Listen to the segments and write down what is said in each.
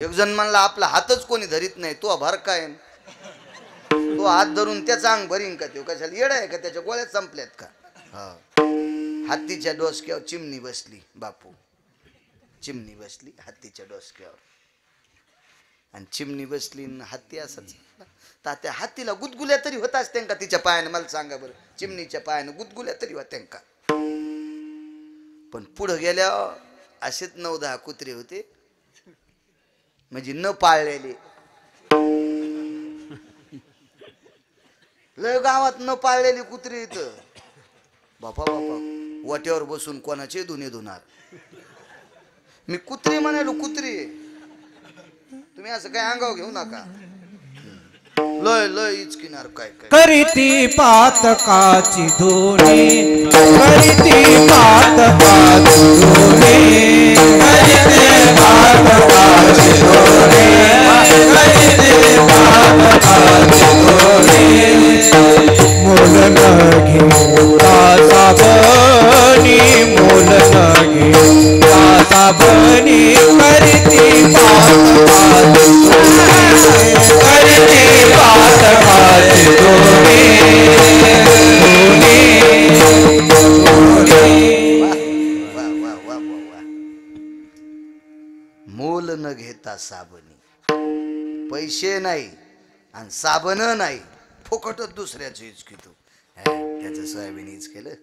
एक जण म्हणला आपला हातच कोणी धरीत नाही, तो भर काय तो हात धरून त्याचा अंग भरीन का? तो कशाला येडा आहे का? त्याच्या गोळ्या संपल्यात का? हत्तीच्या डोसक्यावर चिमणी बसली बापू, चिमणी बसली हत्तीच्या डोसक्यावर, आणि चिमणी बसली हत्ती असंच. त्या हत्तीला गुदगुल्या तरी होत असत्या का तिच्या पायाने? मला सांगा बरं, चिमणीच्या पायाने गुदगुल्या तरी होत्या का? पण पुढे गेल्या असेच 9-10 कुत्रे होते, म्हणजे न पाळलेले. लय गावात न पाळलेली कुत्रे इथं. बापा बापा, वाट्यावर बसून कोणाचे धुणे धुणार? मी कुत्रे म्हणालो, कुत्रे. तुम्ही असं काय अंगाव घेऊ नका. लय लय इचकिनार काय काय करीती पातकाची धुणी, करीती पातकाची धुणी, करीती पातकाची धुणी, करीती पातकाची धुणी. मोल न घेता साबणी, मोल न घेता साबणी, करीती पातकाची धुणी, करीती पातकाची धुणी. वा वा वा वा वा. मोल न घेता साबणी, पैसे नाही आणि साबण नाही, फुकटच दुसऱ्याचं इचकितो. त्याचं सोयाबीन इच केलं,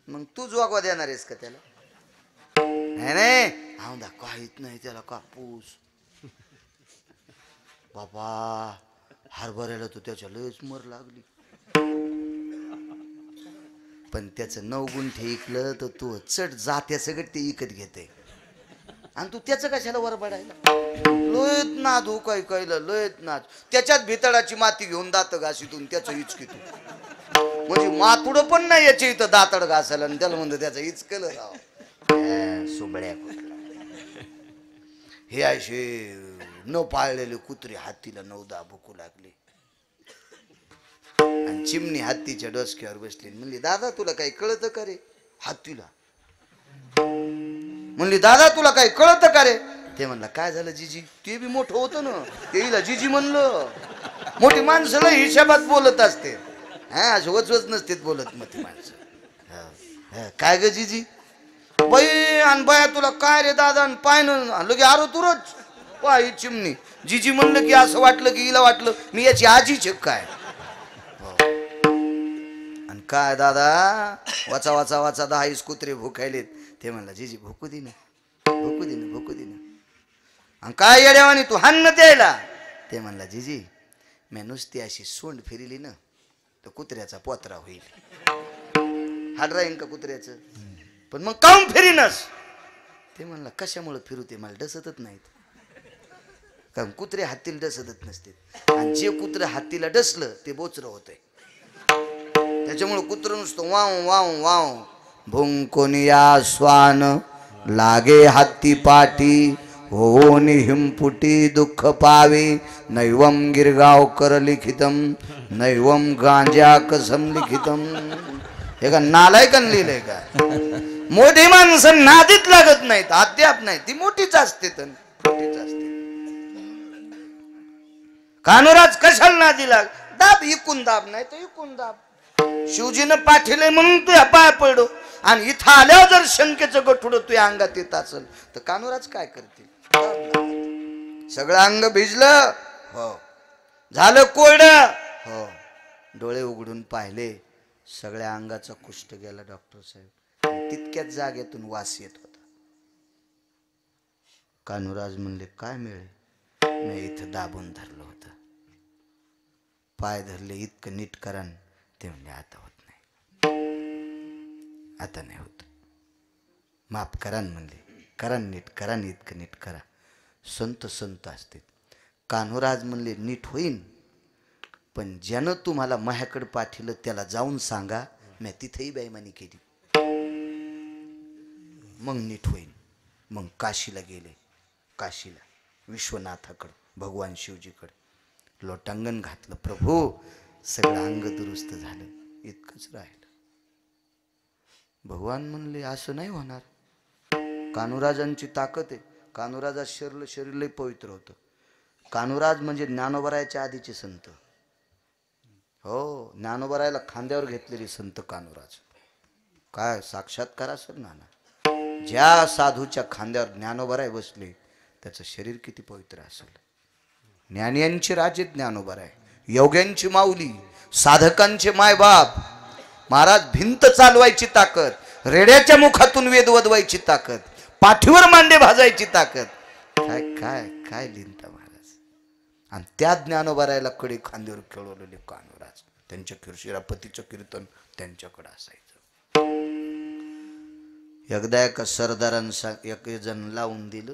मग तू जोगवा देणार आहेस का त्याला? नाही औंधा काहीच नाही त्याला कापूस. बाबा हरभऱ्याला तो त्याच्या लयच मर लागली, पण त्याचं 9 गुंठे इकलं तर तू चट जात्या सगळं ते इकत घेते, आणि तू त्याचं कशाला वर पडायला? लोयत नाद हो काय कळलं, लोयत नाद. त्याच्यात भितडाची माती घेऊन दात घासीतून त्याचं इचकितून, म्हणजे मातुड पण नाही याच्या इथं दातड घासायला, आणि त्याला म्हणतो त्याचं इचकलं राव. सुबड्या हे असे न पाळलेले कुत्रे हत्तीला 9-10 भुकू लागले, आणि चिमणी हत्तीच्या डोसक्यावर बसली. म्हणली दादा तुला काही कळतं का रे? हत्तीला म्हणली दादा तुला काही कळतं का रे? ते म्हणला काय झालं जिजी? ते बी मोठं होतं ना, तेला जिजी म्हणलं. मोठी माणसं लय हिशोबात बोलत असते, हा वचवच नसते बोलत मग ती माणसं. काय ग जिजी? बाई आणि बाया तुला काय रे दादा? आणि पायनं लगे आरो तुरच पाय चिमणी. जिजी म्हणलं की असं वाटलं की हिला वाटलं मी याची आजीच काय. आणि काय दादा वाचा वाचा वाचा 10 कुत्रे भुकायलेत. ते म्हणला जिजी भुकू दे ना, भुकू दे ना, भुकू दे ना. आणि काय येड्यावानी तू हान्न द्यायला? ते म्हणला जिजी मी नुसती अशी सोंड फिरली ना तर कुत्र्याचा पोत्रा होईल. हाड राहीन का कुत्र्याचं? पण मग काऊन फिरीनस? ते म्हणला कशामुळे फिरू? ते मला डसतच नाहीत, कारण कुत्रे हत्तीला डसतच नसते, आणि जे कुत्रे हत्तीला डसलं ते बोचरं होतंय. त्याच्यामुळे कुत्रं नुसतं वाव वाव वाव. भुंकोनिया स्वान लागे हत्ती पाठी, होऊन हिमपुटी दुःख पावे. नैवम गिरगावकर लिखितम, नैवम गांजा कसम लिखितम. हे का नालायकान लिहिलंय का? मोठी माणसं नादीत लागत नाहीत, अद्याप नाही, ती मोठीच असते तर मोठीच असते. कानुराज कशाला नादी लाग? दाब इकून दाब, नाही तर इकून दाब. शिवजीनं पाठीले म्हणून तुझ्या पाय पडो, आणि इथं आल्यावर जर शंकेचं गठुडं तुझ्या अंगात येत असेल तर कानुराज काय करतील? सगळं अंग भिजलं, हो, झालं कोरडं, हो. डोळे उघडून पाहिले, सगळ्या अंगाचा कुष्ठ गेला डॉक्टर साहेब. तितक्याच जागेतून वास येत होता. कान्होराज म्हणले काय मिळेल? मी इथं दाबून धरलं होतं, पाय धरले इतकं नीट करा. ते म्हणले आता होत नाही, आता नाही होत, माफ करा म्हणले. करा नीट करा, इतकं नीट करा. संत संत असते. कान्होराज म्हणले नीट होईन, पण ज्यानं तुम्हाला माझ्याकडे पाठिलं त्याला जाऊन सांगा मी तिथेही बेईमानी केली, मग नीट होईन. मग काशीला गेले. काशीला विश्वनाथाकडं, भगवान शिवजीकडं लोटांगण घातलं. प्रभू सगळं अंग दुरुस्त झालं, इतकंच राहिलं. भगवान म्हणले असं नाही होणार, कान्होराजांची ताकद आहे. कान्होराजा शरीर लय पवित्र होतं. कान्होराज म्हणजे ज्ञानोबरायाच्या आधीचे संत. हो, ज्ञानोबरायाला खांद्यावर घेतलेली संत कान्होराज. काय साक्षात्कार असेल नाना. ज्या साधूच्या खांद्यावर ज्ञानोबराय बसले त्याचं शरीर किती पवित्र असेल. ज्ञानियांचे राजे ज्ञानोबराय, योग्यांची माऊली, साधकांचे मायबाप. महाराज भिंत चालवायची ताकद, रेड्याच्या मुखातून वेद वदवायची ताकद, पाठीवर मांडे भाजायची ताकद. काय काय काय लिहिता महाराज. आणि त्या ज्ञानोबरायला कडे खांद्यावर खेळवलेले कान्होराज. त्यांच्या शिरापतीचं कीर्तन त्यांच्याकडे असायचं. एकदा एका सरदारांना एक जण लावून दिलं.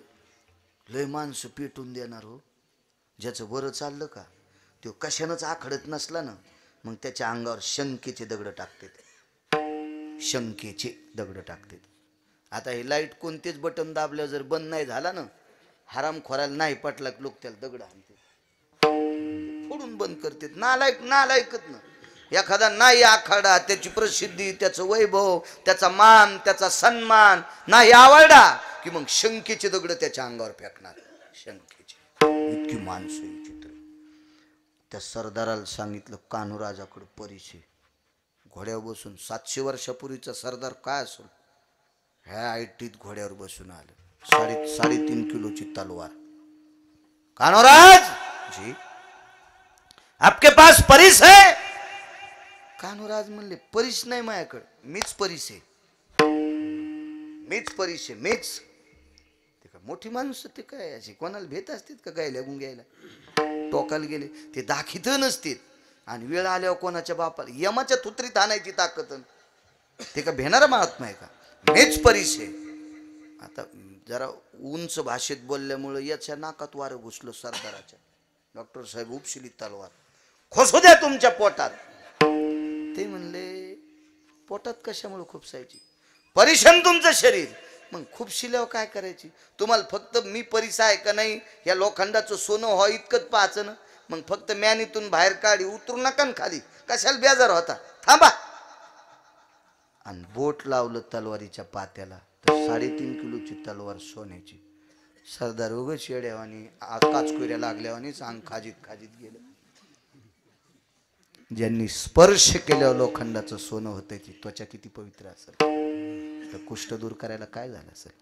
लय माणसं पेटून देणार हो. ज्याचं बरं चाललं का तो कशानंच आखडत नसला ना मग त्याच्या अंगावर शंकेचे दगड टाकते. शंकेचे दगड टाकते. आता हे लाईट कोणतेच बटन दाबलं जर बंद नाही झाला ना, हरामखोराला नाही पटला लोक त्याला दगड आणते, फोडून बंद करते. नालायकच ना. एखादा नाही आखाडा, त्याची प्रसिद्धी, त्याचं वैभव, त्याचा मान, त्याचा सन्मान नाही आवडला की मग शंकेचे दगड त्याच्या अंगावर फेकणार. शंकेचे. इतकी माणसं चित्र. त्या सरदाराला सांगितलं कान्होराजाकडे परिचय. घोड्यावर बसून 700 वर्षापूर्वीचा सरदार काय असेल ह्या आयटीत घोड्यावर बसून आलं. 3.5 किलोची तलवार. कान्होराज जी आपके पास परिस है? कान्होराज म्हणले परिस नाही माझ्याकडे, मीच परिस आहे. मीच. ते का मोठी माणूस ते काय अशी कोणाला भेट असतील का गायला गुंग्यायला टोकाला गेले ते दाखित नसतील. आणि वेळ आल्यावर कोणाच्या बापाला यमाच्या थुत्रीत आणायची ताकद. ते का भेणारा महात्मा आहे का? मीच परिस आहे. आता जरा उंच भाषेत बोलल्यामुळे याच्या नाकात वारं घुसलं सरदाराच्या. डॉक्टर साहेब उपशिली तलवार. खोसू द्या तुमच्या पोटात. ते म्हणले पोटात कशामुळे खुपसायची? परिशन तुमचं शरीर. मग खुपशिल्यावर काय करायची? तुम्हाला फक्त मी परिस आहे का नाही या लोखंडाचं सोनं हो इतकंच पाहायचं ना. मग फक्त मॅनीतून बाहेर काढी, उतरू नका न खाली. कशाला बेजार होता? थांबा. आणि बोट लावलं तलवारीच्या पात्याला तर 3.5 किलोची तलवार सोन्याची. सरदार उगच येड्यावानी काचकुऱ्या लागल्यावानीच अंग खाजीत गेलं. ज्यांनी स्पर्श केल्यावर लोखंडाचं सोनं होतं ती त्वचा किती पवित्र असेल. तर कुष्ठ दूर करायला काय झालं असेल.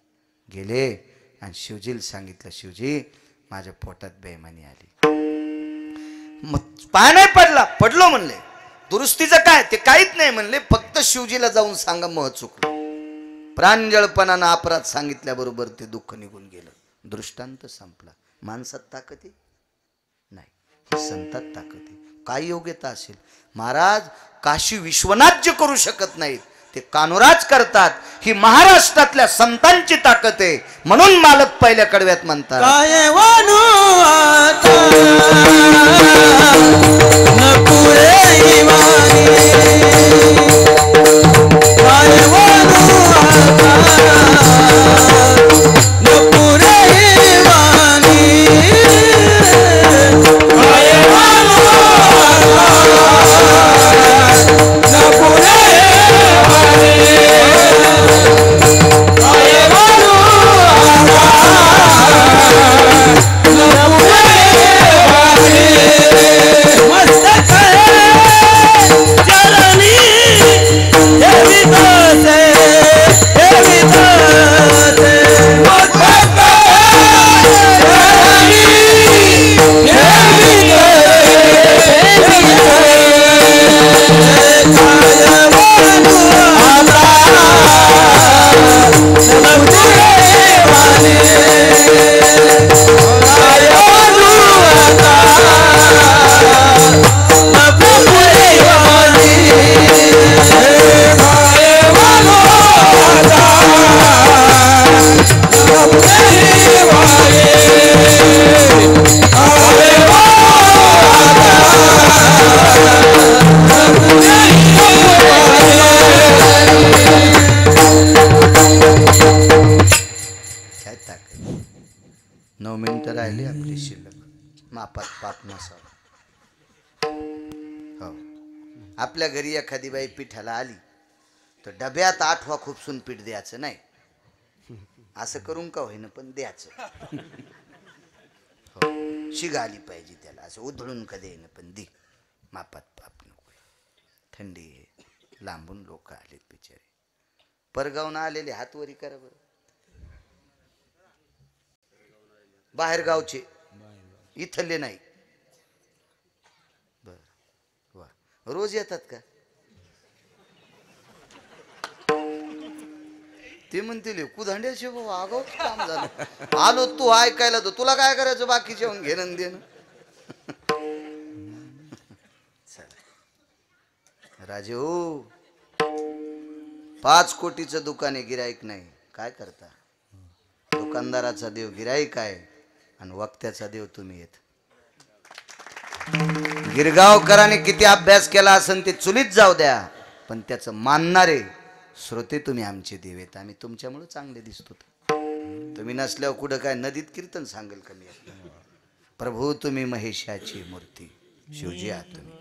गेले आणि शिवजीला सांगितलं, शिवजी माझ्या पोटात बेईमानी आली. मग पाय नाही पडलो म्हणले. दुरुस्तीचं काय ते काहीच नाही म्हणले. फक्त शिवजीला जाऊन सांगा मह चुकलं. प्रांजळपणानं अपराध सांगितल्याबरोबर ते दुःख निघून गेलं. दृष्टांत संपला. माणसात ताकद आहे नाही, ही संतात ताकद आहे. काय योग्यता असेल. महाराज काशी विश्वनाथ जे करू शकत नाहीत ते कान्होराज करतात. ही महाराष्ट्रातल्या संतांची ताकद आहे. म्हणून मालक पहिल्या कडव्यात म्हणतात, काय वानू आता नपुरे इवानी, काय वानू आता नपुरे इवानी, काय वानू आता नपुरे आपल्या घरी एखादी बाई पिठाला आली तर डब्यात 8 खुपसून पीठ द्यायचं नाही. असं करून का होईना पण द्यायचं. हो, शिगा आली पाहिजे त्याला, असं उधळून का देईन पण दे. मापात पाप नको. थंडी आहे, लांबून लोक आलेत बिचारे, परगावून आलेले हातवरी करा बरं. बाहेर गावचे, इथले नाही. बर वा, रोज येतात का? ते म्हणतील कुधांड्याचे भाऊ आगाऊ काम झालं. आलो तू ऐकायला, तर तुला काय करायचं बाकीचे येऊन घेणं देणं. राजे हो, 5 कोटीचं दुकान आहे, गिराईक नाही, काय करता? दुकानदाराचा देव गिराईक आहे आणि वक्त्याचा देव तुम्ही येत. गिरगावकरांनी किती अभ्यास केला असेल ते चुलीत जाऊ द्या, पण त्याचं मानणारे श्रोते तुम्ही आमचे देव आहेत. आम्ही तुमच्यामुळे चांगले दिसतो. तुम्ही नसल्यावर कुठं काय नदीत कीर्तन सांगेल कमी. प्रभू तुम्ही महेशाची मूर्ती, शिवजी आहात तुम्ही.